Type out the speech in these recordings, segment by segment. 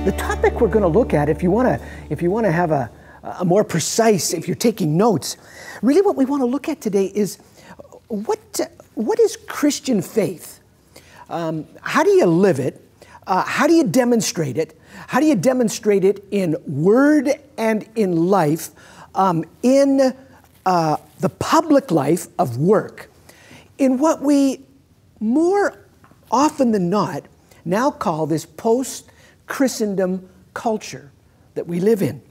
The topic we're going to look at, if you want to have a more precise, if you're taking notes, really what we want to look at today is what is Christian faith? How do you live it? How do you demonstrate it? How do you demonstrate it in word and in life, in the public life of work, in what we more often than not now call this post-Christendom culture that we live in?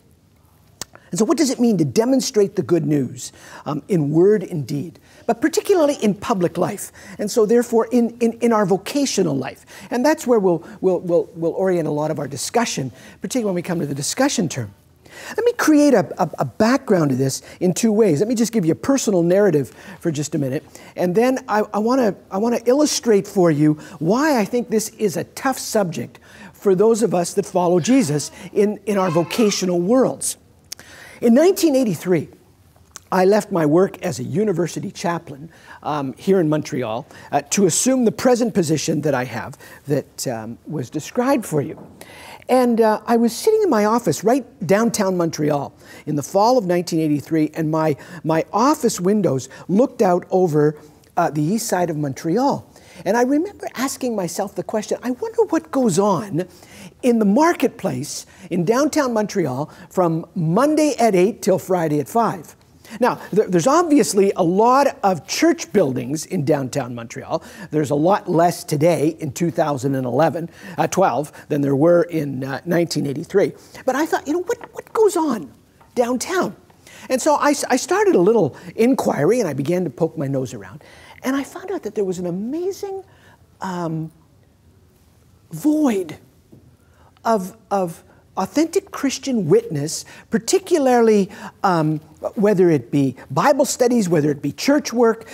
And so what does it mean to demonstrate the good news in word and deed, but particularly in public life, and so therefore in our vocational life? And that's where we'll orient a lot of our discussion, particularly when we come to the discussion term. Let me create a background to this in two ways. Let me just give you a personal narrative for just a minute, and then I want to illustrate for you why I think this is a tough subject for those of us that follow Jesus in our vocational worlds. In 1983, I left my work as a university chaplain here in Montreal to assume the present position that I have that was described for you. And I was sitting in my office right downtown Montreal in the fall of 1983, and my office windows looked out over the east side of Montreal. And I remember asking myself the question, I wonder what goes on in the marketplace in downtown Montreal from Monday at 8 till Friday at 5. Now, there's obviously a lot of church buildings in downtown Montreal. There's a lot less today in 2012 than there were in 1983. But I thought, what goes on downtown? And so I started a little inquiry, and I began to poke my nose around. And I found out that there was an amazing void of authentic Christian witness, particularly whether it be Bible studies, whether it be church work,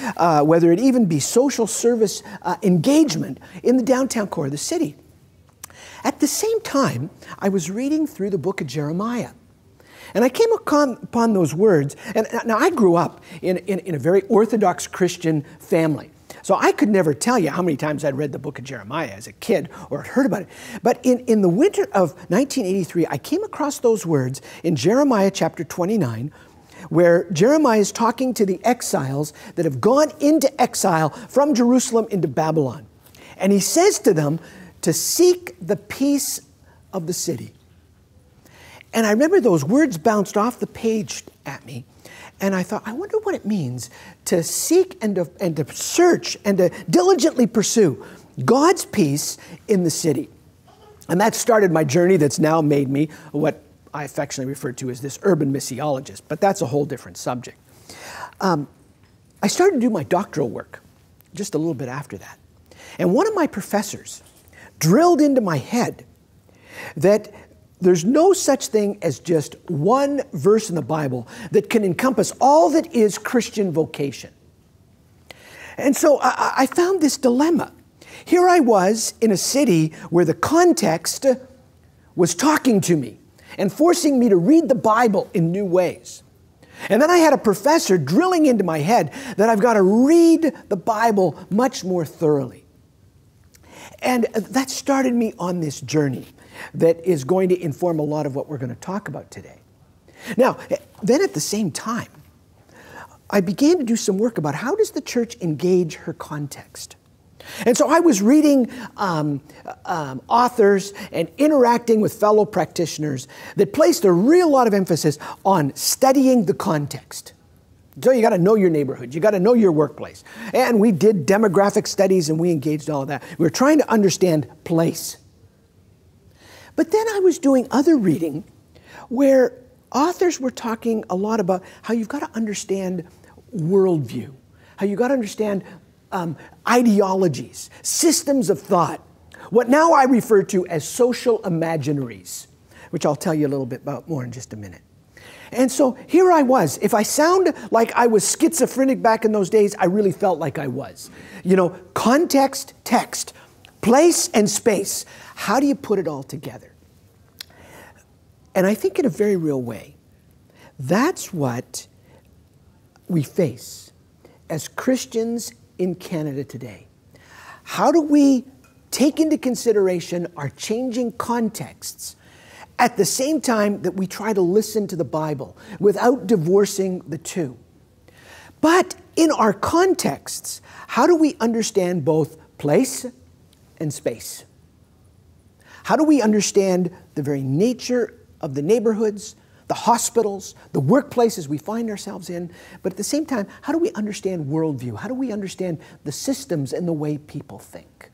whether it even be social service engagement in the downtown core of the city. At the same time, I was reading through the book of Jeremiah. And I came upon those words, and now I grew up in a very Orthodox Christian family. So I could never tell you how many times I'd read the book of Jeremiah as a kid or had heard about it. But in the winter of 1983, I came across those words in Jeremiah chapter 29, where Jeremiah is talking to the exiles that have gone into exile from Jerusalem into Babylon. And he says to them to seek the peace of the city. And I remember those words bounced off the page at me. And I thought, I wonder what it means to seek and to search and to diligently pursue God's peace in the city. And that started my journey that's now made me what I affectionately refer to as this urban missiologist. But that's a whole different subject. I started to do my doctoral work just a little bit after that. And one of my professors drilled into my head that there's no such thing as just one verse in the Bible that can encompass all that is Christian vocation. And so I found this dilemma. Here I was in a city where the context was talking to me and forcing me to read the Bible in new ways. And then I had a professor drilling into my head that I've got to read the Bible much more thoroughly. And that started me on this journey that is going to inform a lot of what we're going to talk about today. Now, then at the same time, I began to do some work about how does the church engage her context. And so I was reading authors and interacting with fellow practitioners that placed a real lot of emphasis on studying the context. So you got to know your neighborhood. You got to know your workplace. And we did demographic studies and we engaged all of that. We were trying to understand place. But then I was doing other reading where authors were talking a lot about how you've got to understand worldview, how you've got to understand ideologies, systems of thought, what now I refer to as social imaginaries, which I'll tell you a little bit about more in just a minute. And so here I was. If I sound like I was schizophrenic back in those days, I really felt like I was. Context, text, place and space. How do you put it all together? And I think in a very real way, that's what we face as Christians in Canada today. How do we take into consideration our changing contexts at the same time that we try to listen to the Bible without divorcing the two. But in our contexts, how do we understand both place and space? How do we understand the very nature of the neighborhoods, the hospitals, the workplaces we find ourselves in, but at the same time, how do we understand worldview? How do we understand the systems and the way people think?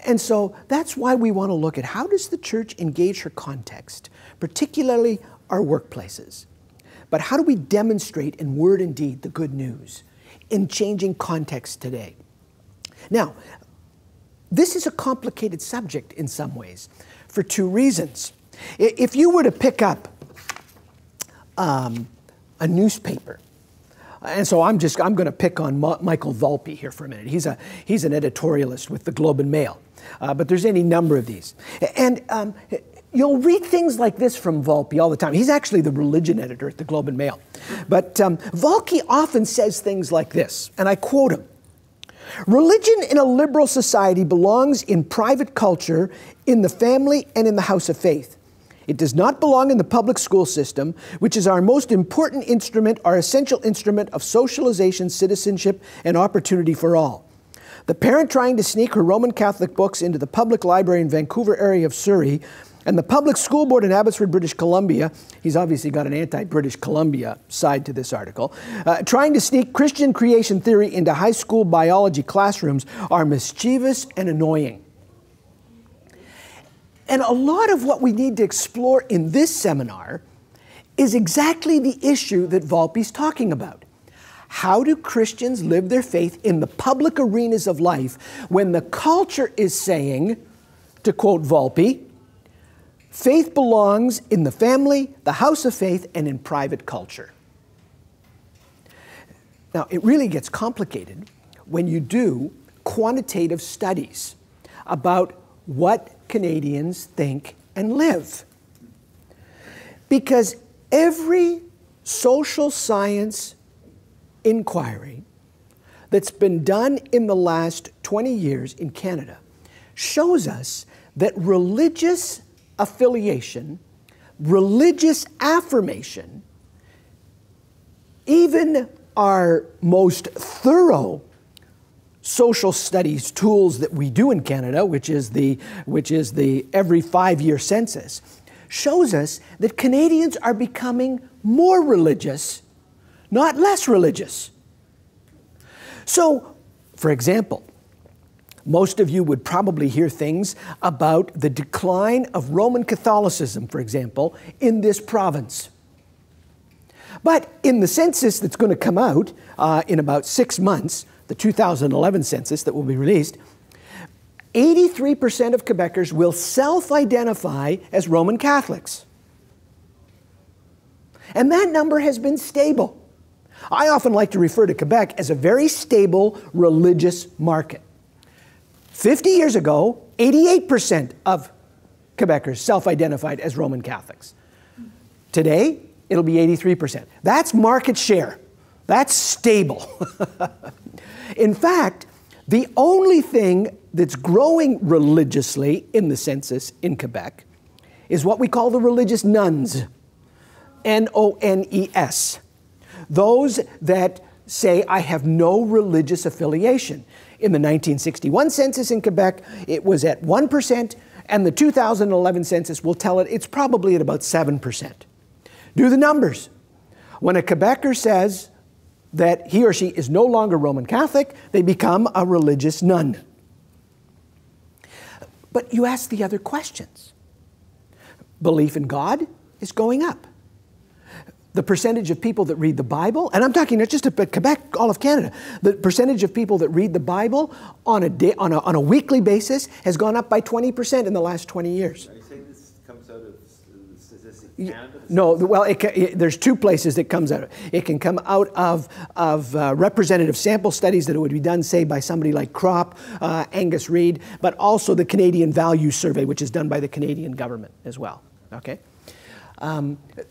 And so that's why we want to look at how does the church engage her context, particularly our workplaces. But how do we demonstrate in word and deed the good news in changing context today? Now, this is a complicated subject in some ways for two reasons. If you were to pick up a newspaper, and so I'm going to pick on Michael Volpe here for a minute. He's an editorialist with the Globe and Mail, but there's any number of these. And you'll read things like this from Volpe all the time. He's actually the religion editor at the Globe and Mail. But Volpe often says things like this, and I quote him. "Religion in a liberal society belongs in private culture, in the family, and in the house of faith. It does not belong in the public school system, which is our most important instrument, our essential instrument of socialization, citizenship, and opportunity for all. The parent trying to sneak her Roman Catholic books into the public library in Vancouver area of Surrey, and the public school board in Abbotsford, British Columbia," he's obviously got an anti-British Columbia side to this article, "trying to sneak Christian creation theory into high school biology classrooms are mischievous and annoying." And a lot of what we need to explore in this seminar is exactly the issue that Volpe's talking about. How do Christians live their faith in the public arenas of life when the culture is saying, to quote Volpe, "Faith belongs in the family, the house of faith, and in private culture"? Now, it really gets complicated when you do quantitative studies about what Canadians think and live. Because every social science inquiry that's been done in the last 20 years in Canada shows us that religious affiliation, religious affirmation, even our most thorough social studies tools that we do in Canada, which is the every 5-year census, shows us that Canadians are becoming more religious, not less religious. So, for example, most of you would probably hear things about the decline of Roman Catholicism, for example, in this province. But in the census that's going to come out in about 6 months, the 2011 census that will be released, 83% of Quebecers will self-identify as Roman Catholics. And that number has been stable. I often like to refer to Quebec as a very stable religious market. 50 years ago, 88% of Quebecers self-identified as Roman Catholics. Today, it'll be 83%. That's market share. That's stable. In fact, the only thing that's growing religiously in the census in Quebec is what we call the religious nones, N-O-N-E-S. Those that say, I have no religious affiliation. In the 1961 census in Quebec, it was at 1%, and the 2011 census will tell it it's probably at about 7%. Do the numbers. When a Quebecer says that he or she is no longer Roman Catholic, they become a religious none. But you ask the other questions. Belief in God is going up. The percentage of people that read the Bible, and I'm talking not just about Quebec, all of Canada, the percentage of people that read the Bible on a weekly basis has gone up by 20% in the last 20 years. Are you saying this comes out of Statistics Canada? No, well, there's two places it comes out of. It can come out of representative sample studies that would be done, say, by somebody like Crop, Angus Reid, but also the Canadian Values Survey, which is done by the Canadian government as well. Okay?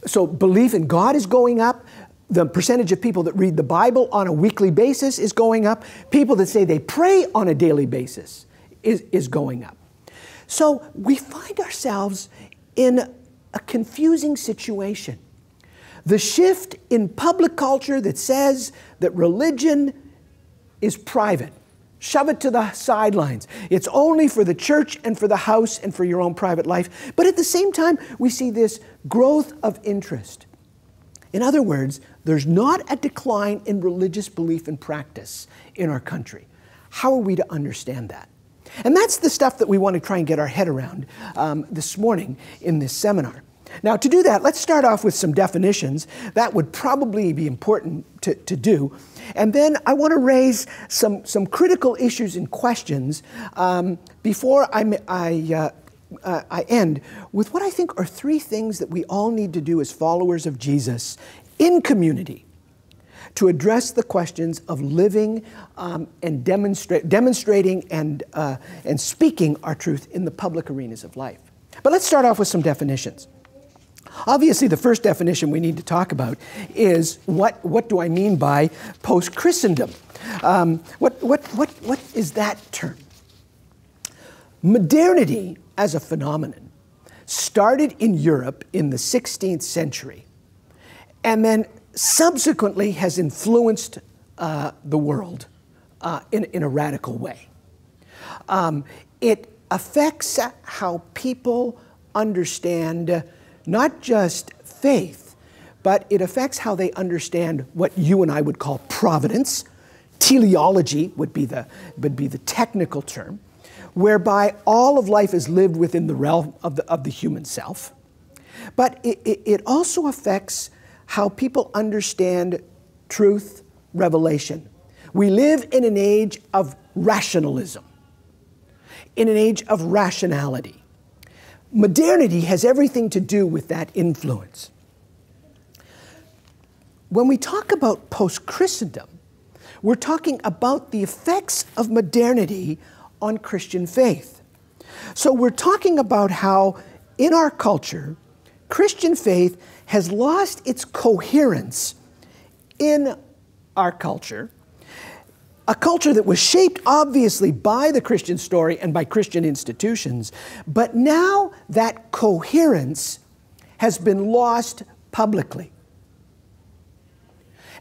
So belief in God is going up. The percentage of people that read the Bible on a weekly basis is going up. People that say they pray on a daily basis is going up. So we find ourselves in a confusing situation. The shift in public culture that says that religion is private. Shove it to the sidelines. It's only for the church and for the house and for your own private life. But at the same time, we see this growth of interest. In other words, there's not a decline in religious belief and practice in our country. How are we to understand that? And that's the stuff that we want to try and get our head around this morning in this seminar. Now, to do that, let's start off with some definitions. That would probably be important to do. And then I want to raise some critical issues and questions before I end with what I think are three things that we all need to do as followers of Jesus in community to address the questions of living and demonstrating and speaking our truth in the public arenas of life. But let's start off with some definitions. Obviously, the first definition we need to talk about is what do I mean by post-Christendom? What is that term? Modernity as a phenomenon started in Europe in the 16th century and then subsequently has influenced the world in a radical way. It affects how people understand not just faith, but it affects how they understand what you and I would call providence. Teleology would be the technical term, whereby all of life is lived within the realm of the human self. But it also affects how people understand truth, revelation. We live in an age of rationalism, in an age of rationality. Modernity has everything to do with that influence. When we talk about post-Christendom, we're talking about the effects of modernity on Christian faith. So we're talking about how in our culture, Christian faith has lost its coherence in our culture, a culture that was shaped obviously by the Christian story and by Christian institutions, but now that coherence has been lost publicly.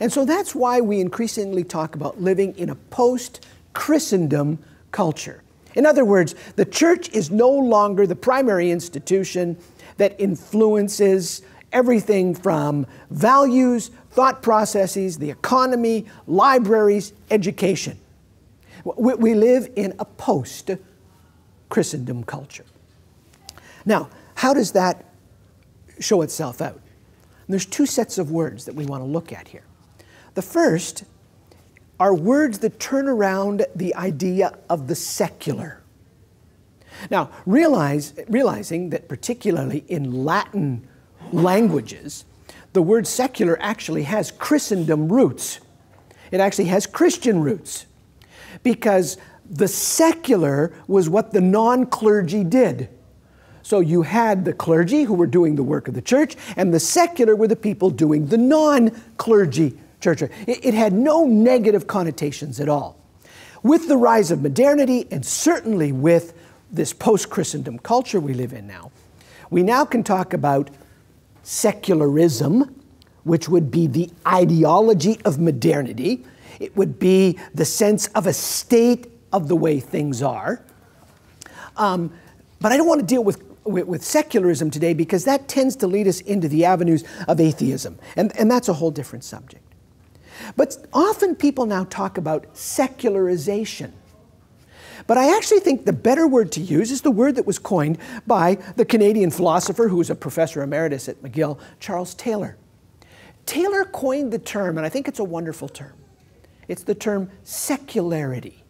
And so that's why we increasingly talk about living in a post-Christendom culture. In other words, the church is no longer the primary institution that influences everything from values, thought processes, the economy, libraries, education. We live in a post-Christendom culture. Now, how does that show itself out? And there's two sets of words that we want to look at here. The first are words that turn around the idea of the secular. Now, realizing that particularly in Latin languages, the word secular actually has Christendom roots. It actually has Christian roots because the secular was what the non-clergy did. So you had the clergy who were doing the work of the church, and the secular were the people doing the non-clergy church. It had no negative connotations at all. With the rise of modernity, and certainly with this post-Christendom culture we live in now, we now can talk about secularism, which would be the ideology of modernity. It would be the sense of a state of the way things are. But I don't want to deal with secularism today because that tends to lead us into the avenues of atheism, and that's a whole different subject. But often people now talk about secularization. But I actually think the better word to use is the word that was coined by the Canadian philosopher who was a professor emeritus at McGill, Charles Taylor. Taylor coined the term, and I think it's a wonderful term. It's the term secularity.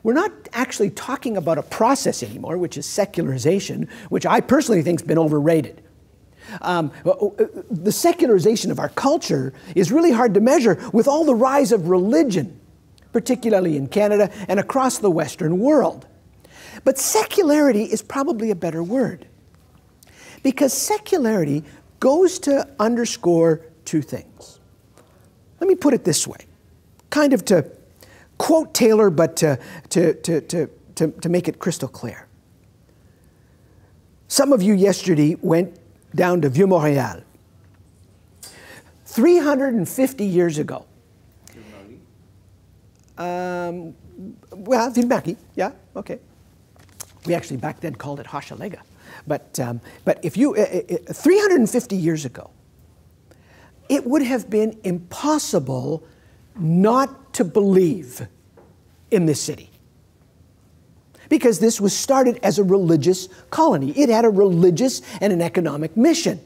We're not actually talking about a process anymore, which is secularization, which I personally think has been overrated. The secularization of our culture is really hard to measure with all the rise of religion, particularly in Canada and across the Western world. But secularity is probably a better word, because secularity goes to underscore two things. Let me put it this way, kind of to quote Taylor, but to make it crystal clear. Some of you yesterday went down to Vieux-Montréal. 350 years ago. Well, Ville-Marie, yeah, okay. We actually back then called it Hochelaga. But if you, 350 years ago, it would have been impossible not to believe in this city. Because this was started as a religious colony. It had a religious and an economic mission.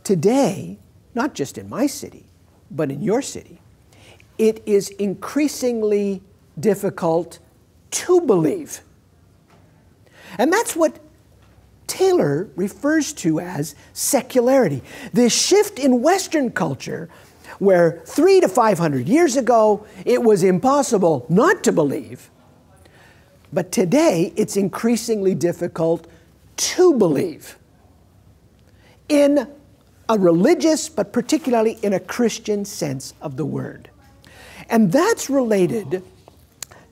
Today, not just in my city, but in your city, it is increasingly difficult to believe. And that's what Taylor refers to as secularity. This shift in Western culture where 300 to 500 years ago, it was impossible not to believe. But today, it's increasingly difficult to believe in a religious, but particularly in a Christian sense of the word. And that's related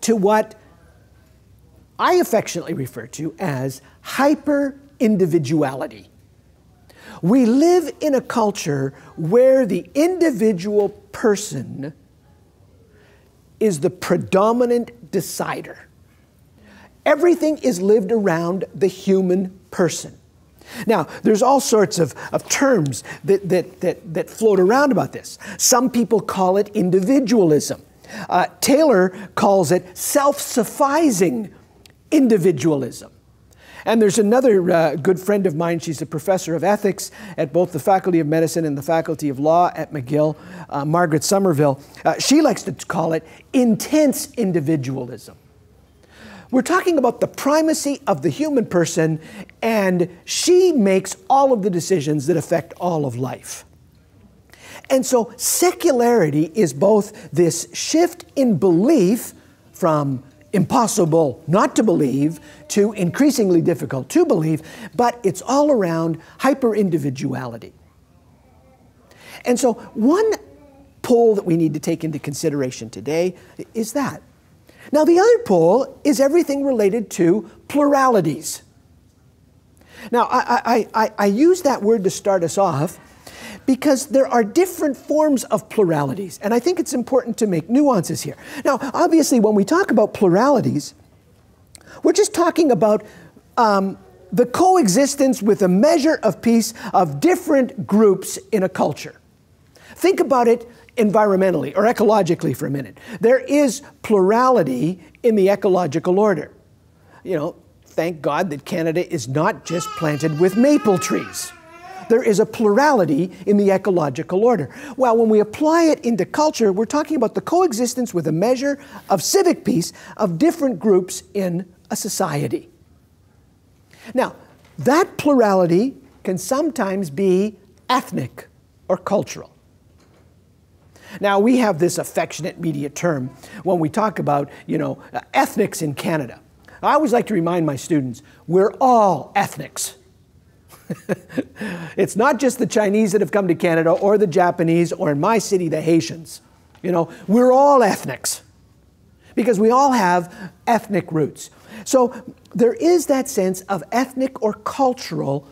to what I affectionately refer to as hyper-individuality. We live in a culture where the individual person is the predominant decider. Everything is lived around the human person. Now, there's all sorts of terms that float around about this. Some people call it individualism. Taylor calls it self-sufficing individualism. And there's another good friend of mine, she's a professor of ethics at both the Faculty of Medicine and the Faculty of Law at McGill, Margaret Somerville. She likes to call it intense individualism. We're talking about the primacy of the human person, and she makes all of the decisions that affect all of life. And so secularity is both this shift in belief from impossible not to believe to increasingly difficult to believe, but it's all around hyper-individuality. And so one pole that we need to take into consideration today is that. Now, the other pole is everything related to pluralities. Now, I use that word to start us off because there are different forms of pluralities, and I think it's important to make nuances here. Now, obviously, when we talk about pluralities, we're just talking about the coexistence with a measure of peace of different groups in a culture. Think about it environmentally or ecologically for a minute. There is plurality in the ecological order. You know, thank God that Canada is not just planted with maple trees. There is a plurality in the ecological order. Well, when we apply it into culture, we're talking about the coexistence with a measure of civic peace of different groups in a society. Now, that plurality can sometimes be ethnic or cultural. Now, we have this affectionate media term when we talk about, ethnics in Canada. I always like to remind my students, we're all ethnics. It's not just the Chinese that have come to Canada or the Japanese or in my city, the Haitians. We're all ethnics because we all have ethnic roots. So there is that sense of ethnic or cultural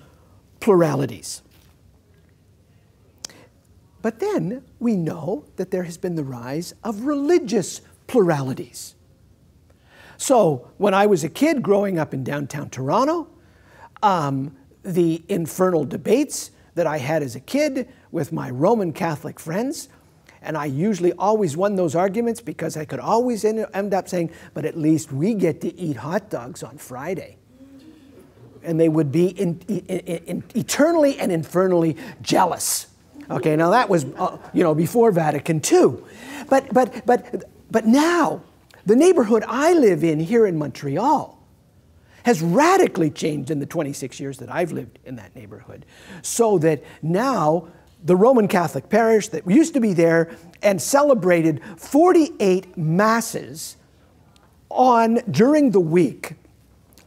pluralities. But then we know that there has been the rise of religious pluralities. So when I was a kid growing up in downtown Toronto, the infernal debates that I had as a kid with my Roman Catholic friends, and I usually always won those arguments because I could always end up saying, but at least we get to eat hot dogs on Friday. And they would be eternally and infernally jealous. Okay, now that was, before Vatican II. But now, the neighborhood I live in here in Montreal has radically changed in the 26 years that I've lived in that neighborhood. So that now, the Roman Catholic parish that used to be there and celebrated 48 masses during the week,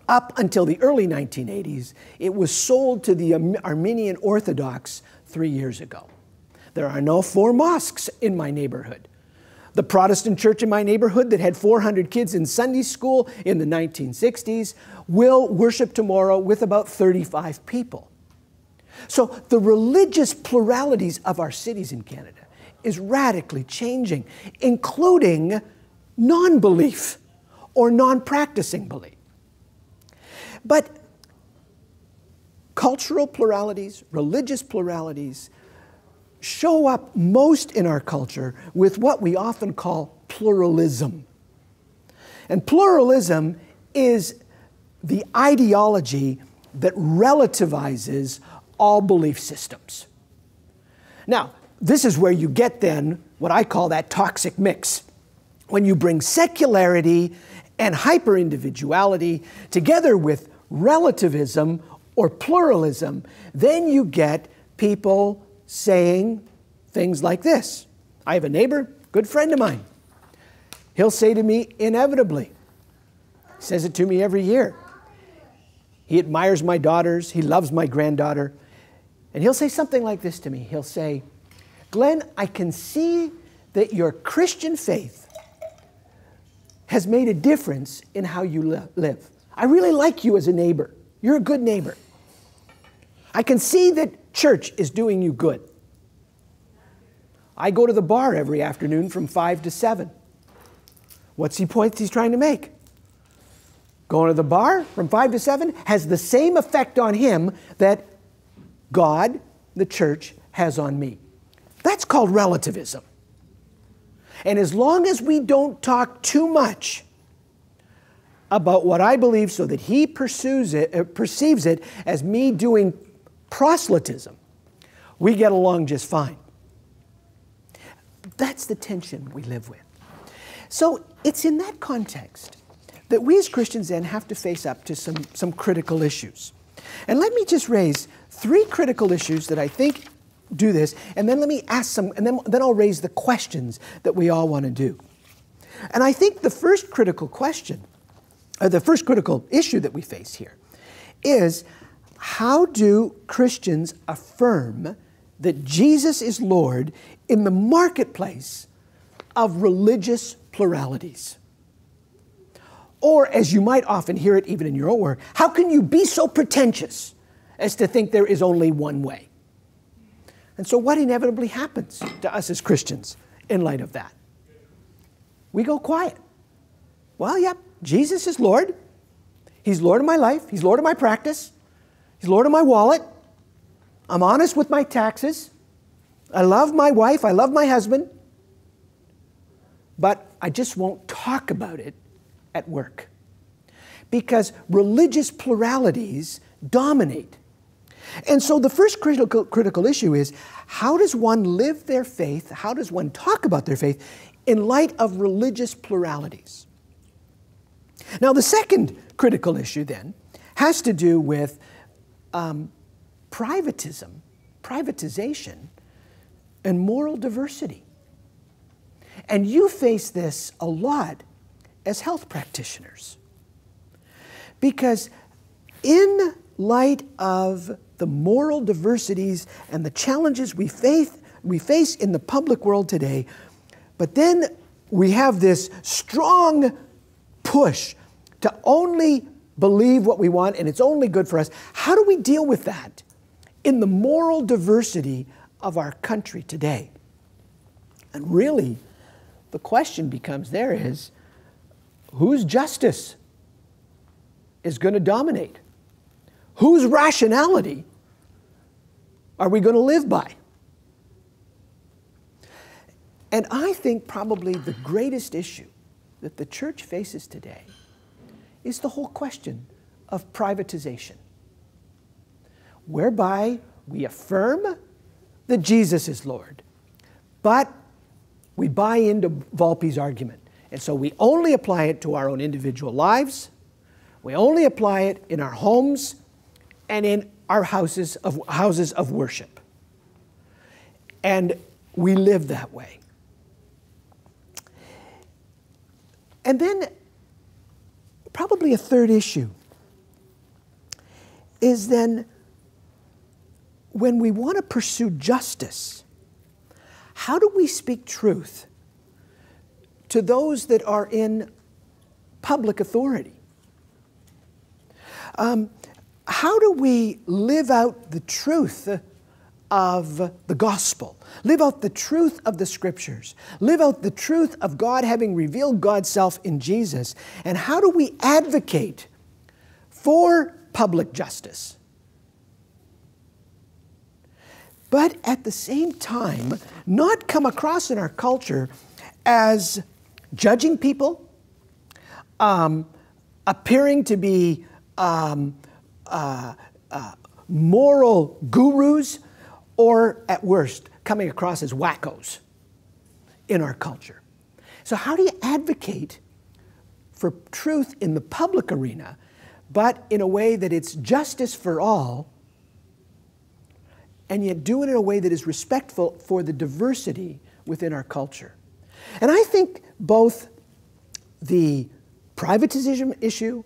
up until the early 1980s, it was sold to the Armenian Orthodox 3 years ago. There are no 4 mosques in my neighborhood. The Protestant church in my neighborhood that had 400 kids in Sunday school in the 1960s will worship tomorrow with about 35 people. So the religious pluralities of our cities in Canada is radically changing, including non-belief or non-practicing belief. But cultural pluralities, religious pluralities, show up most in our culture with what we often call pluralism. And pluralism is the ideology that relativizes all belief systems. Now, this is where you get then what I call that toxic mix. When you bring secularity and hyper-individuality together with relativism or pluralism, then you get people saying things like this. I have a neighbor, good friend of mine. He'll say to me inevitably, he says it to me every year. He admires my daughters, he loves my granddaughter, and he'll say something like this to me. He'll say, Glenn, I can see that your Christian faith has made a difference in how you live. I really like you as a neighbor. You're a good neighbor. I can see that church is doing you good. I go to the bar every afternoon from 5 to 7. What's the point he's trying to make? Going to the bar from 5 to 7 has the same effect on him that God, the church, has on me. That's called relativism. And as long as we don't talk too much about what I believe so that he perceives it as me doing proselytism, we get along just fine. That's the tension we live with. So it's in that context that we as Christians then have to face up to some critical issues. And let me just raise 3 critical issues that I think do this, and then let me ask some, and then I'll raise the questions that we all want to do. And I think the first critical question, or the first critical issue that we face here is, how do Christians affirm that Jesus is Lord in the marketplace of religious pluralities? Or, as you might often hear it even in your own word, how can you be so pretentious as to think there is only one way? And so what inevitably happens to us as Christians in light of that? We go quiet. Well, yep, Jesus is Lord. He's Lord of my life. He's Lord of my practice. He's Lord of my wallet. I'm honest with my taxes. I love my wife. I love my husband. But I just won't talk about it at work. Because religious pluralities dominate. And so the first critical issue is, how does one live their faith? How does one talk about their faith in light of religious pluralities? Now, the second critical issue then has to do with privatization, and moral diversity. And you face this a lot as health practitioners. Because in light of the moral diversities and the challenges we face in the public world today, but then we have this strong push to only believe what we want and it's only good for us. How do we deal with that in the moral diversity of our country today? And really, the question becomes there is, whose justice is going to dominate? Whose rationality are we going to live by? And I think probably the greatest issue that the church faces today is the whole question of privatization, whereby we affirm that Jesus is Lord, but we buy into Volpe's argument. And so we only apply it to our own individual lives, we only apply it in our homes and in our houses of worship. And we live that way. And then probably a third issue is then when we want to pursue justice, how do we speak truth to those that are in public authority? How do we live out the truth of the gospel? Live out the truth of the scriptures? Live out the truth of God having revealed God's self in Jesus? And how do we advocate for public justice, but at the same time not come across in our culture as judging people, appearing to be moral gurus, or at worst, coming across as wackos in our culture? So how do you advocate for truth in the public arena, but in a way that it's justice for all, and yet do it in a way that is respectful for the diversity within our culture? And I think both the privatization issue,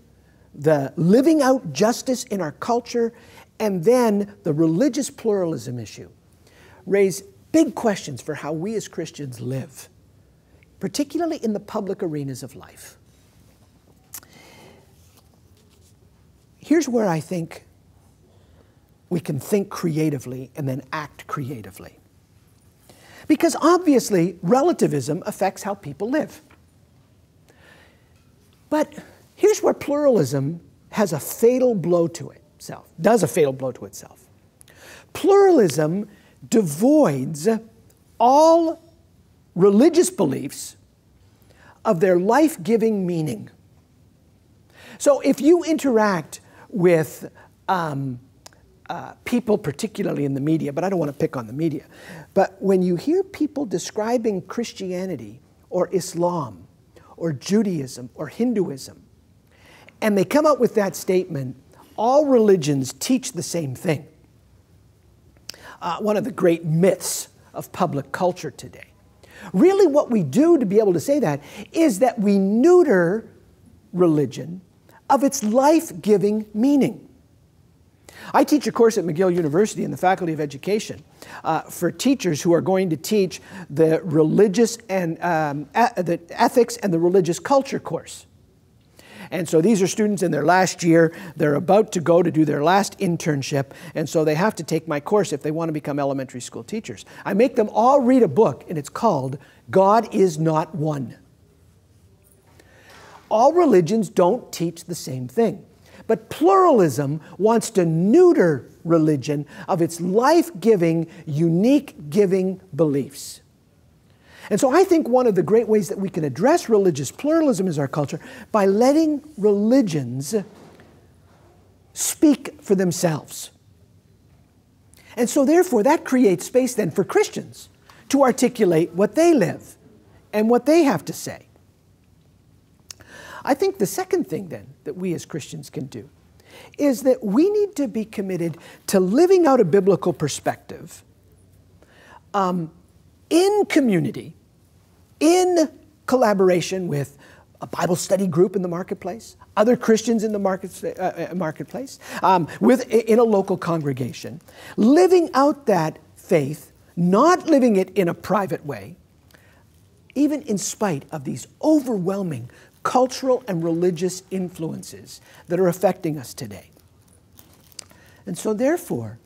the living out justice in our culture, and then the religious pluralism issue raise big questions for how we as Christians live, particularly in the public arenas of life. Here's where I think we can think creatively and then act creatively. Because obviously, relativism affects how people live. But here's where pluralism has a fatal blow to itself, does a fatal blow to itself. Pluralism devoids all religious beliefs of their life-giving meaning. So if you interact with people, particularly in the media, but I don't want to pick on the media, but when you hear people describing Christianity or Islam or Judaism or Hinduism, and they come out with that statement, all religions teach the same thing. One of the great myths of public culture today. Really what we do to be able to say that is that we neuter religion of its life-giving meaning. I teach a course at McGill University in the Faculty of Education for teachers who are going to teach the religious and the ethics and the religious culture course. And so these are students in their last year. They're about to go to do their last internship, and so they have to take my course if they want to become elementary school teachers. I make them all read a book, and it's called God is Not One. All religions don't teach the same thing. But pluralism wants to neuter religion of its life-giving, unique-giving beliefs. And so I think one of the great ways that we can address religious pluralism in our culture by letting religions speak for themselves. And so therefore that creates space then for Christians to articulate what they live and what they have to say. I think the second thing then that we as Christians can do is that we need to be committed to living out a biblical perspective in community, in collaboration with a Bible study group in the marketplace, other Christians in the marketplace, in a local congregation, living out that faith, not living it in a private way, even in spite of these overwhelming cultural and religious influences that are affecting us today. And so therefore,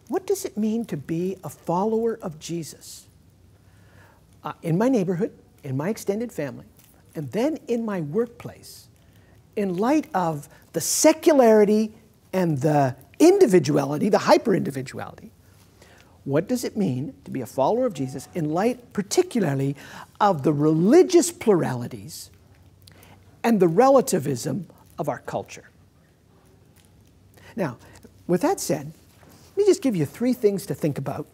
what does it mean to be a follower of Jesus? In my neighborhood, in my extended family, and then in my workplace, in light of the secularity and the individuality, the hyper-individuality, what does it mean to be a follower of Jesus in light particularly of the religious pluralities and the relativism of our culture? Now, with that said, let me just give you 3 things to think about,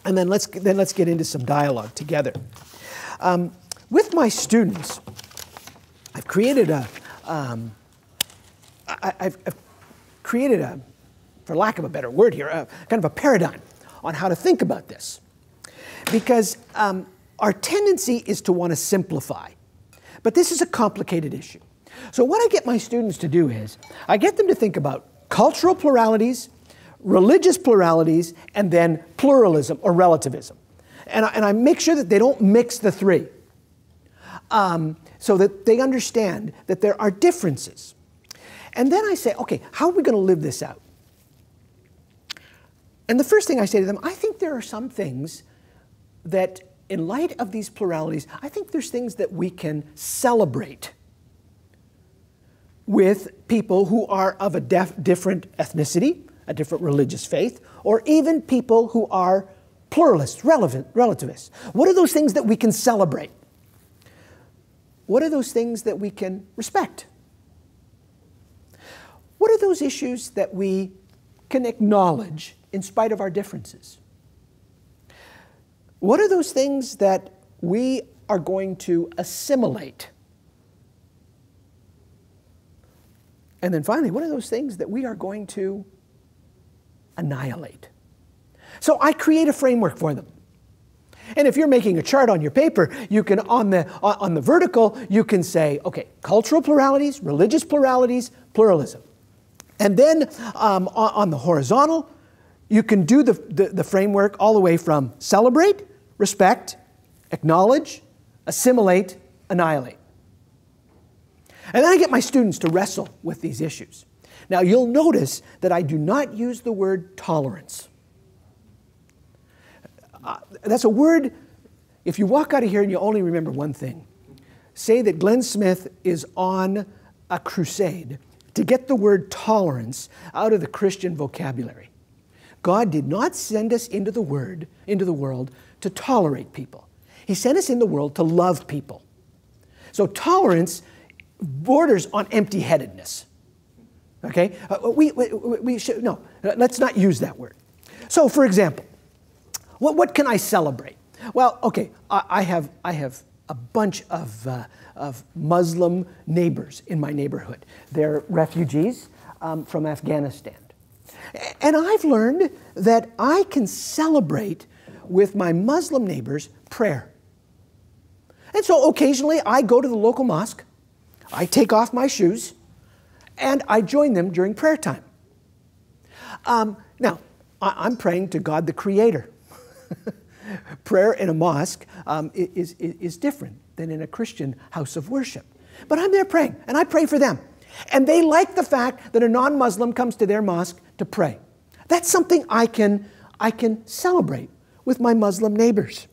and then let's get into some dialogue together. With my students, I've created for lack of a better word here, kind of a paradigm on how to think about this. Because our tendency is to want to simplify. But this is a complicated issue. So what I get my students to do is, I get them to think about cultural pluralities, religious pluralities, and then pluralism or relativism. And I make sure that they don't mix the 3. so that they understand that there are differences. And then I say, okay, how are we going to live this out? And the first thing I say to them, I think there are some things that, in light of these pluralities, I think there's things that we can celebrate with people who are of a different ethnicity, a different religious faith, or even people who are pluralists, relativists. What are those things that we can celebrate? What are those things that we can respect? What are those issues that we can acknowledge in spite of our differences? What are those things that we are going to assimilate? And then finally, what are those things that we are going to annihilate? So I create a framework for them. And if you're making a chart on your paper, you can, on the vertical, you can say, okay, cultural pluralities, religious pluralities, pluralism. And then on the horizontal, you can do the framework all the way from celebrate, respect, acknowledge, assimilate, annihilate. And then I get my students to wrestle with these issues. Now, you'll notice that I do not use the word tolerance. That's a word, if you walk out of here and you only remember one thing, say that Glenn Smith is on a crusade to get the word tolerance out of the Christian vocabulary. God did not send us into the world to tolerate people. He sent us in the world to love people. So tolerance borders on empty-headedness. Okay? We should, no, let's not use that word. So, for example, what can I celebrate? Well, okay, I have a bunch of Muslim neighbors in my neighborhood. They're refugees from Afghanistan. And I've learned that I can celebrate with my Muslim neighbors prayer. And so occasionally I go to the local mosque, I take off my shoes, and I join them during prayer time. Now, I'm praying to God the Creator. Prayer in a mosque is different than in a Christian house of worship. But I'm there praying, and I pray for them. And they like the fact that a non-Muslim comes to their mosque to pray. That's something I can celebrate with my Muslim neighbors.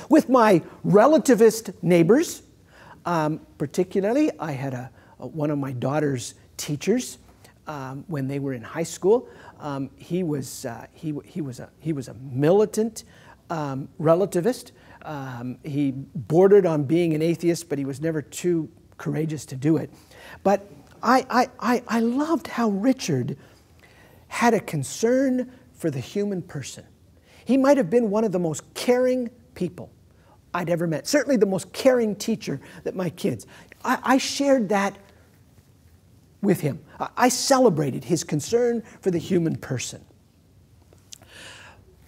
With my relativist neighbors, particularly, I had one of my daughter's teachers when they were in high school. He was a militant relativist. He bordered on being an atheist, but he was never too courageous to do it. But I loved how Richard had a concern for the human person. He might have been one of the most caring people I'd ever met. Certainly the most caring teacher that my kids. I shared that with him. I celebrated his concern for the human person.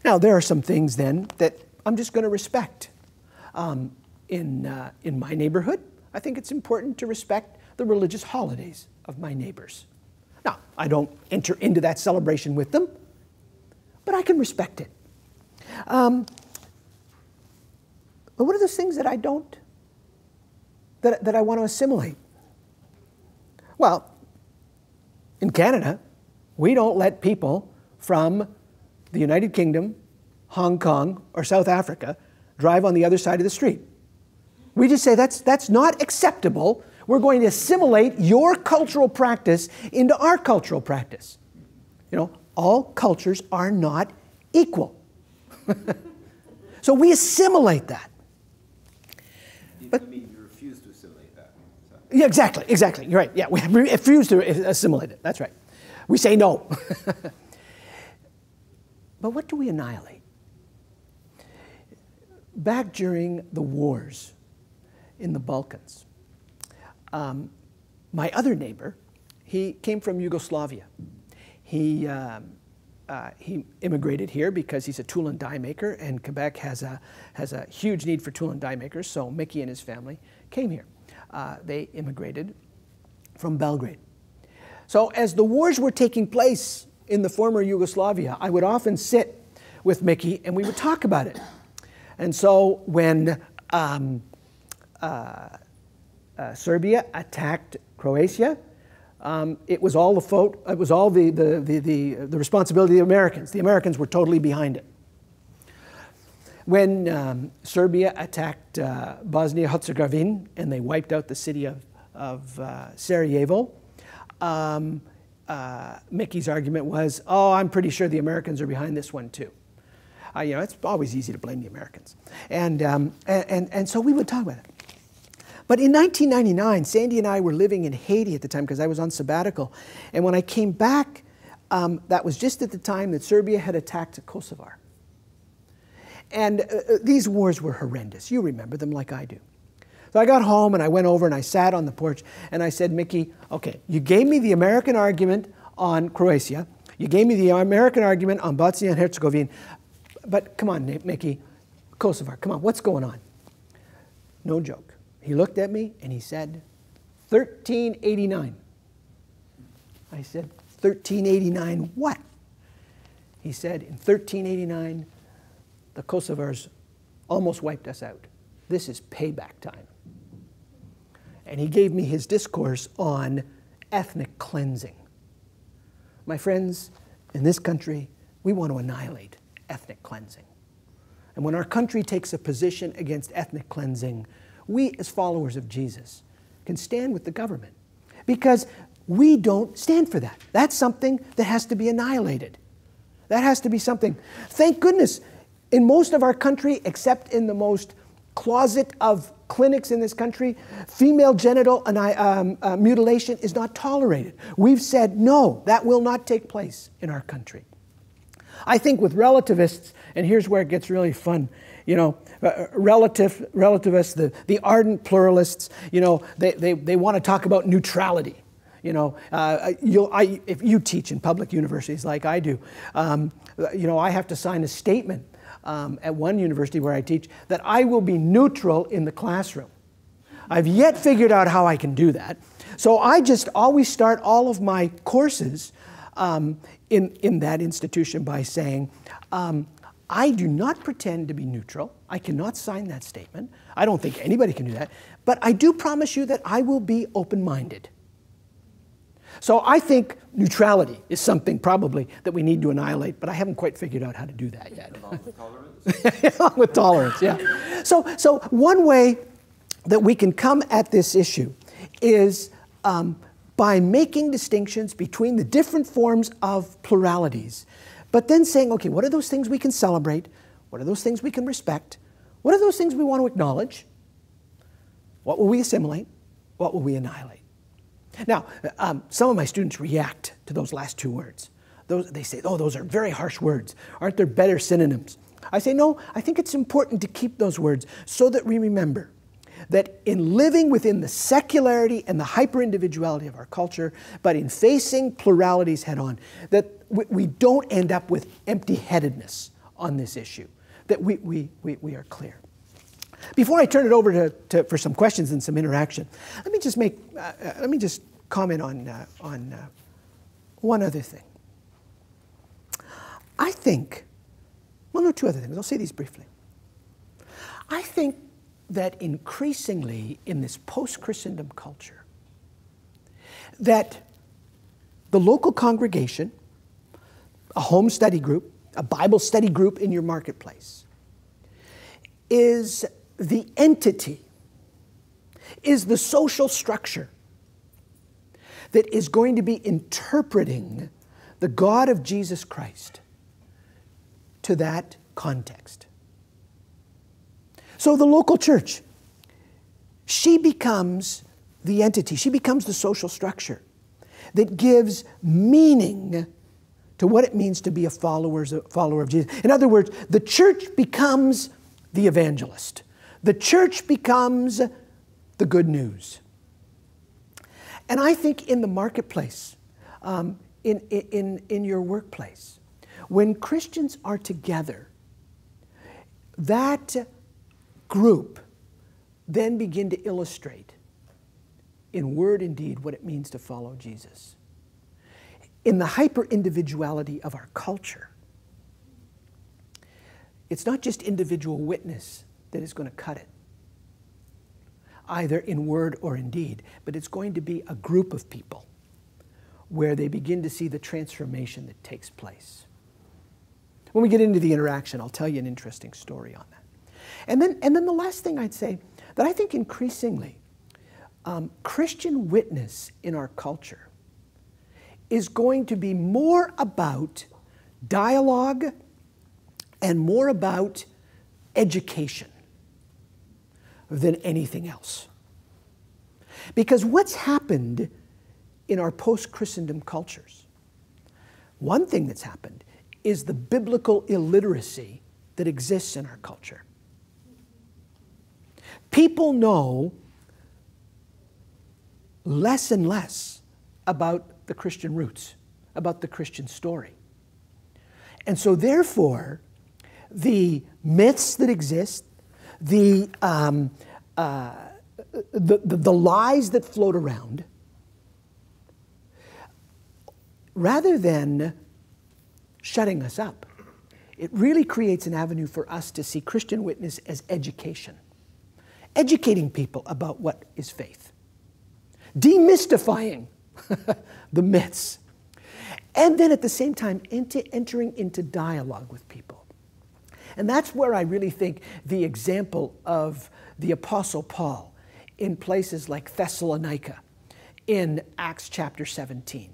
Now, there are some things then that I'm just going to respect. In my neighborhood, I think it's important to respect the religious holidays of my neighbors. Now, I don't enter into that celebration with them, but I can respect it. But what are those things that I don't, that I want to assimilate? Well, in Canada, we don't let people from the United Kingdom, Hong Kong, or South Africa drive on the other side of the street. We just say that's not acceptable. We're going to assimilate your cultural practice into our cultural practice. You know, all cultures are not equal. So we assimilate that. I mean, you refuse to assimilate that. So. Yeah, exactly. You're right. Yeah, we refuse to assimilate it. That's right. We say no. But what do we annihilate? Back during the wars in the Balkans, my other neighbor, he came from Yugoslavia. He immigrated here because he's a tool and die maker, and Quebec has a huge need for tool and die makers, so Mickey and his family came here. They immigrated from Belgrade. So as the wars were taking place in the former Yugoslavia, I would often sit with Mickey and we would talk about it. And so when Serbia attacked Croatia, it was all the fault. It was all the responsibility of the Americans. The Americans were totally behind it. When Serbia attacked Bosnia-Herzegovina and they wiped out the city of Sarajevo, Mickey's argument was, "Oh, I'm pretty sure the Americans are behind this one too." You know, it's always easy to blame the Americans, and so we would talk about it. But in 1999, Sandy and I were living in Haiti at the time because I was on sabbatical, and when I came back, that was just at the time that Serbia had attacked Kosovo. And these wars were horrendous. You remember them like I do. So I got home and I went over and I sat on the porch and I said, Mickey, okay, you gave me the American argument on Croatia. You gave me the American argument on Bosnia and Herzegovina. But come on, Mickey, Kosovo, come on, what's going on? No joke. He looked at me and he said, 1389. I said, 1389 what? He said, in 1389, the Kosovars almost wiped us out. This is payback time. And he gave me his discourse on ethnic cleansing. My friends, in this country, we want to annihilate ethnic cleansing. And when our country takes a position against ethnic cleansing, we as followers of Jesus can stand with the government because we don't stand for that. That's something that has to be annihilated. That has to be something. Thank goodness, in most of our country, except in the most closet of clinics in this country, female genital mutilation is not tolerated. We've said, no, that will not take place in our country. I think with relativists, and here's where it gets really fun, you know, relativists, the ardent pluralists, you know, they want to talk about neutrality. You know, if you teach in public universities like I do, you know, I have to sign a statement at one university where I teach that I will be neutral in the classroom. I've yet figured out how I can do that. So I just always start all of my courses in that institution by saying, I do not pretend to be neutral. I cannot sign that statement. I don't think anybody can do that. But I do promise you that I will be open-minded. So I think neutrality is something probably that we need to annihilate, but I haven't quite figured out how to do that yet. Along with tolerance? Along with tolerance, yeah. So one way that we can come at this issue is by making distinctions between the different forms of pluralities, but then saying, okay, what are those things we can celebrate? What are those things we can respect? What are those things we want to acknowledge? What will we assimilate? What will we annihilate? Now, some of my students react to those last two words. They say, oh, those are very harsh words. Aren't there better synonyms? I say, no, I think it's important to keep those words so that we remember that in living within the secularity and the hyper-individuality of our culture, but in facing pluralities head-on, that we don't end up with empty-headedness on this issue, that we are clear. Before I turn it over for some questions and some interaction, let me just comment on one other thing. I think, well, no, two other things. I'll say these briefly. I think that increasingly in this post-Christendom culture, that the local congregation, a home study group, a Bible study group in your marketplace, is the entity, is the social structure that is going to be interpreting the God of Jesus Christ to that context. So the local church, she becomes the entity, she becomes the social structure that gives meaning to what it means to be a follower of Jesus. In other words, the church becomes the evangelist. The church becomes the good news. And I think in the marketplace, in your workplace, when Christians are together, that group then begin to illustrate in word and deed what it means to follow Jesus. In the hyper-individuality of our culture, it's not just individual witness that is going to cut it. either in word or in deed, but it's going to be a group of people where they begin to see the transformation that takes place. When we get into the interaction, I'll tell you an interesting story on that. And then the last thing I'd say, that I think increasingly, Christian witness in our culture is going to be more about dialogue and more about education than anything else. Because what's happened in our post-Christendom cultures, one thing that's happened is the biblical illiteracy that exists in our culture. People know less and less about the Christian roots, about the Christian story. And so therefore, the myths that exist, the lies that float around, rather than shutting us up, it really creates an avenue for us to see Christian witness as education. Educating people about what is faith. Demystifying the myths. And then at the same time, entering into dialogue with people. And that's where I really think the example of the Apostle Paul in places like Thessalonica in Acts chapter 17,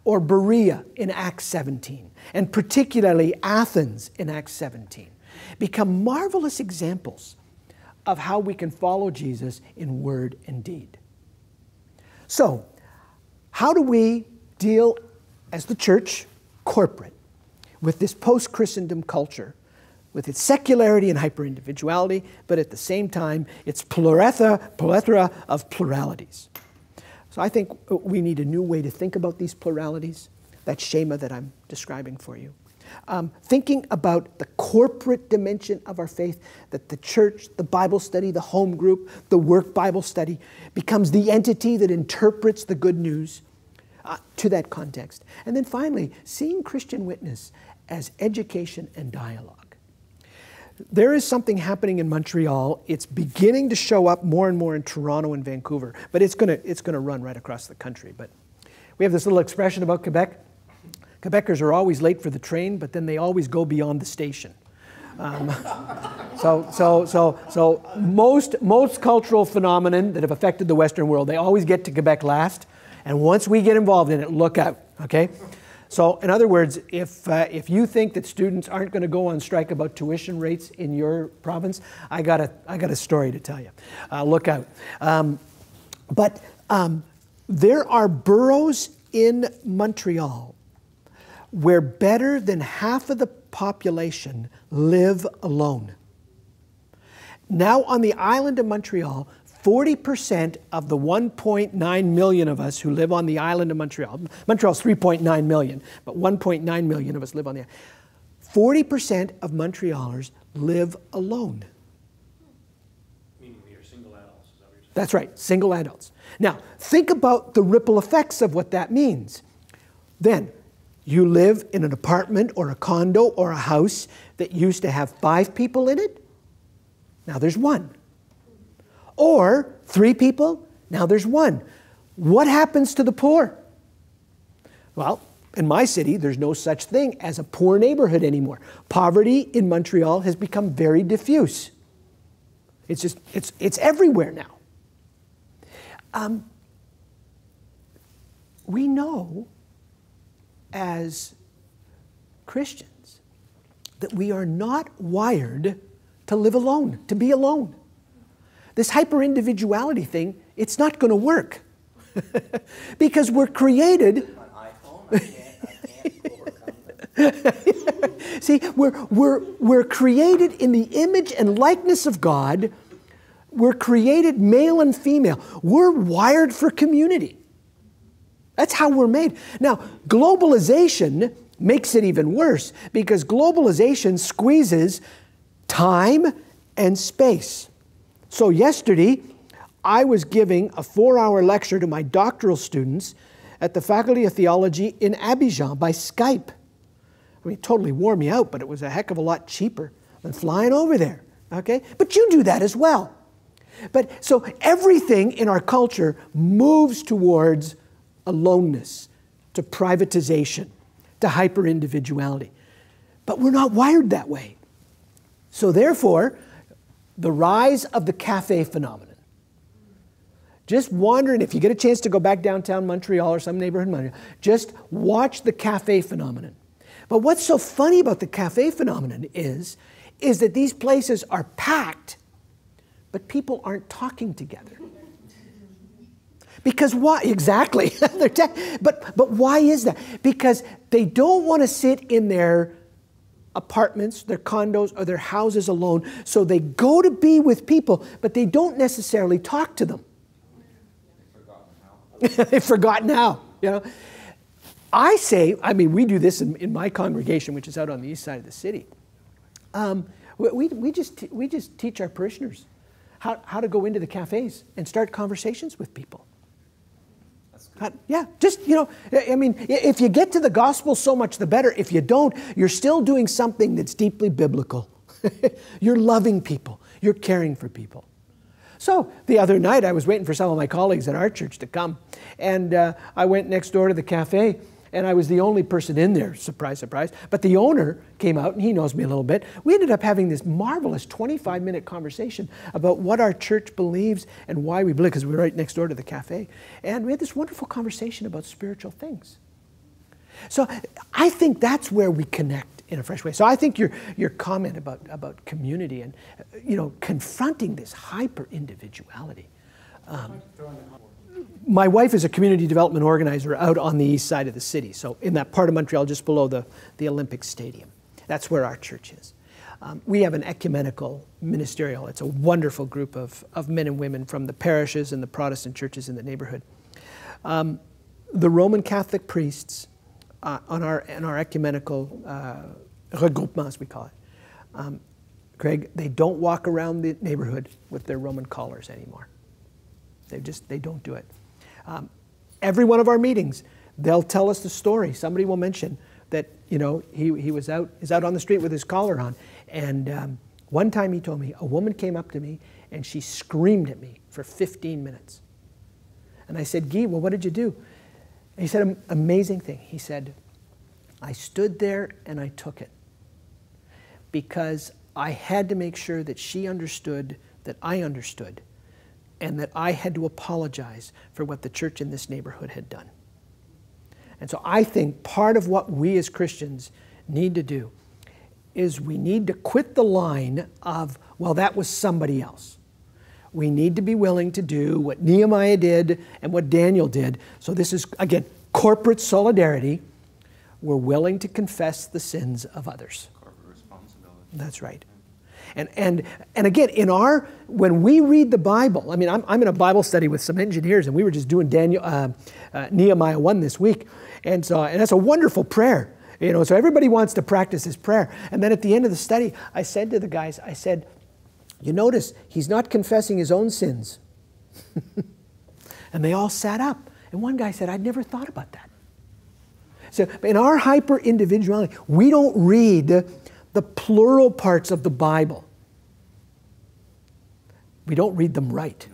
or Berea in Acts 17, and particularly Athens in Acts 17, become marvelous examples of how we can follow Jesus in word and deed. So, how do we deal as the church, corporate, with this post-Christendom culture, with its secularity and hyper-individuality, but at the same time, its plethora of pluralities? So I think we need a new way to think about these pluralities, that shema that I'm describing for you. Thinking about the corporate dimension of our faith, that the church, the Bible study, the home group, the work Bible study becomes the entity that interprets the good news to that context. And then finally, seeing Christian witness as education and dialogue. There is something happening in Montreal. It's beginning to show up more and more in Toronto and Vancouver, but it's going to run right across the country. But we have this little expression about Quebec. Quebecers are always late for the train, but then they always go beyond the station. So most cultural phenomenon that have affected the Western world, they always get to Quebec last. And once we get involved in it, look out, okay? So in other words, if you think that students aren't going to go on strike about tuition rates in your province, I got a story to tell you. Look out. But there are boroughs in Montreal where better than half of the population live alone. Now on the island of Montreal, 40% of the 1.9 million of us who live on the island of Montreal, Montreal's 3.9 million, but 1.9 million of us live on the island. 40% of Montrealers live alone. Meaning we are single adults, is that what you're saying? That's right, single adults. Now, think about the ripple effects of what that means. Then, you live in an apartment or a condo or a house that used to have 5 people in it. Now there's 1. Or 3 people, now there's 1. What happens to the poor? Well, in my city, there's no such thing as a poor neighborhood anymore. Poverty in Montreal has become very diffuse. It's everywhere now. We know as Christians that we are not wired to live alone, to be alone. This hyper-individuality thing, it's not going to work. Because we're created... I can't overcome that. See, we're created in the image and likeness of God. We're created male and female. We're wired for community. That's how we're made. Now, globalization makes it even worse because globalization squeezes time and space. So yesterday, I was giving a 4-hour lecture to my doctoral students at the Faculty of Theology in Abidjan by Skype. I mean, it totally wore me out, but it was a heck of a lot cheaper than flying over there, okay? But you do that as well. But so everything in our culture moves towards aloneness, to privatization, to hyper-individuality. But we're not wired that way. So therefore, the rise of the cafe phenomenon. Just wandering, if you get a chance to go back downtown Montreal or some neighborhood in Montreal, just watch the cafe phenomenon. But what's so funny about the cafe phenomenon is that these places are packed, but people aren't talking together. Because why? Exactly. But why is that? Because they don't want to sit in their apartments, their condos, or their houses alone. So they go to be with people, but they don't necessarily talk to them. They've forgotten how. You know, I say, I mean, we do this in my congregation, which is out on the east side of the city. We just teach our parishioners how to go into the cafes and start conversations with people. Yeah, just, you know, I mean, if you get to the gospel, so much the better. If you don't, you're still doing something that's deeply biblical. You're loving people. You're caring for people. So the other night, I was waiting for some of my colleagues at our church to come. And I went next door to the cafe, and I was the only person in there. Surprise, surprise. But the owner came out, and he knows me a little bit. We ended up having this marvelous 25-minute conversation about what our church believes and why we believe, because we were right next door to the cafe. And we had this wonderful conversation about spiritual things. So I think that's where we connect in a fresh way. So I think your comment about community and, you know, confronting this hyper-individuality. My wife is a community development organizer out on the east side of the city, so in that part of Montreal just below the Olympic Stadium. That's where our church is. We have an ecumenical ministerial. It's a wonderful group of men and women from the parishes and the Protestant churches in the neighborhood. The Roman Catholic priests in our ecumenical regroupement, as we call it, Craig, they don't walk around the neighborhood with their Roman collars anymore. They don't do it. Every one of our meetings, they'll tell us the story. Somebody will mention that, you know, he was out on the street with his collar on. And one time he told me, a woman came up to me and she screamed at me for 15 minutes. And I said, Guy, well, what did you do? And he said an amazing thing. He said, I stood there and I took it because I had to make sure that she understood that I understood, and that I had to apologize for what the church in this neighborhood had done. And so I think part of what we as Christians need to do is we need to quit the line of, well, that was somebody else. We need to be willing to do what Nehemiah did and what Daniel did. So this is, again, corporate solidarity. We're willing to confess the sins of others. Corporate responsibility. That's right. And again, when we read the Bible, I mean, I'm in a Bible study with some engineers, and we were just doing Nehemiah 1 this week, and that's a wonderful prayer, you know. So everybody wants to practice this prayer. And then at the end of the study, I said to the guys, I said, you notice he's not confessing his own sins, and they all sat up. And one guy said, I'd never thought about that. So in our hyper individuality, we don't read the plural parts of the Bible. We don't read them right.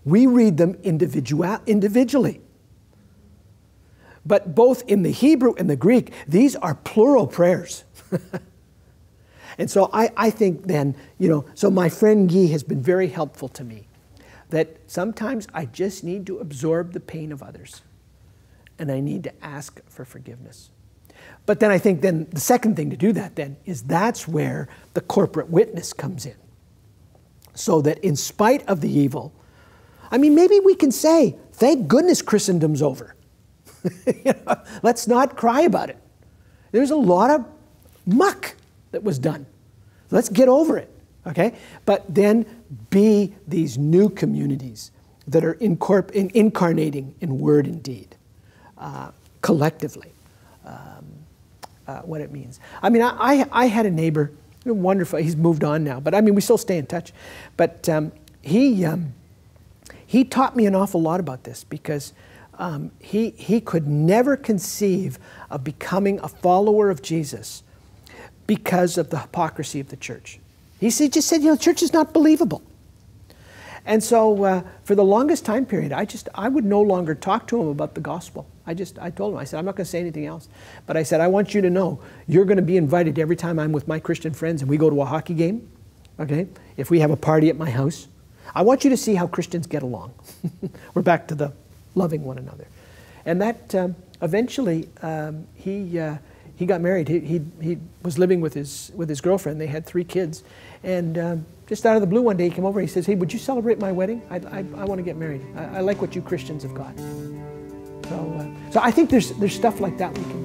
We read them individually. But both in the Hebrew and the Greek, these are plural prayers. And so I think then, you know, so my friend Guy has been very helpful to me, that sometimes I just need to absorb the pain of others, and I need to ask for forgiveness. But then I think then the second thing to do that then is that's where the corporate witness comes in. So that in spite of the evil, I mean, maybe we can say, thank goodness Christendom's over. You know, let's not cry about it. There's a lot of muck that was done. Let's get over it, okay? But then be these new communities that are incarnating in word and deed, collectively. What it means. I mean, I had a neighbor, wonderful, he's moved on now, but I mean, we still stay in touch. But he taught me an awful lot about this, because he could never conceive of becoming a follower of Jesus because of the hypocrisy of the church. He just said, you know, the church is not believable. And so for the longest time period, I would no longer talk to him about the gospel. I told him, I said, I'm not going to say anything else. But I said, I want you to know, you're going to be invited every time I'm with my Christian friends and we go to a hockey game, okay? If we have a party at my house, I want you to see how Christians get along. We're back to the loving one another. And that eventually, he got married. He was living with his girlfriend. They had 3 kids. And just out of the blue one day, he came over and he says, hey, would you celebrate my wedding? I want to get married. I like what you Christians have got. So I think there's stuff like that we can